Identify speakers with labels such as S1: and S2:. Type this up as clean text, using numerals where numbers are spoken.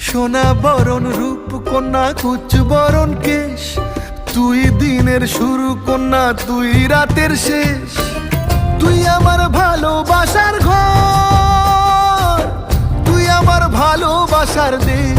S1: সোনা বরণ রূপ কন্যা কুচ বরণ কেশ, তুই দিনের শুরু কন্যা তুই রাতের শেষ। তুই আমার ভালোবাসার ঘর, তুই আমার ভালোবাসার দেশ।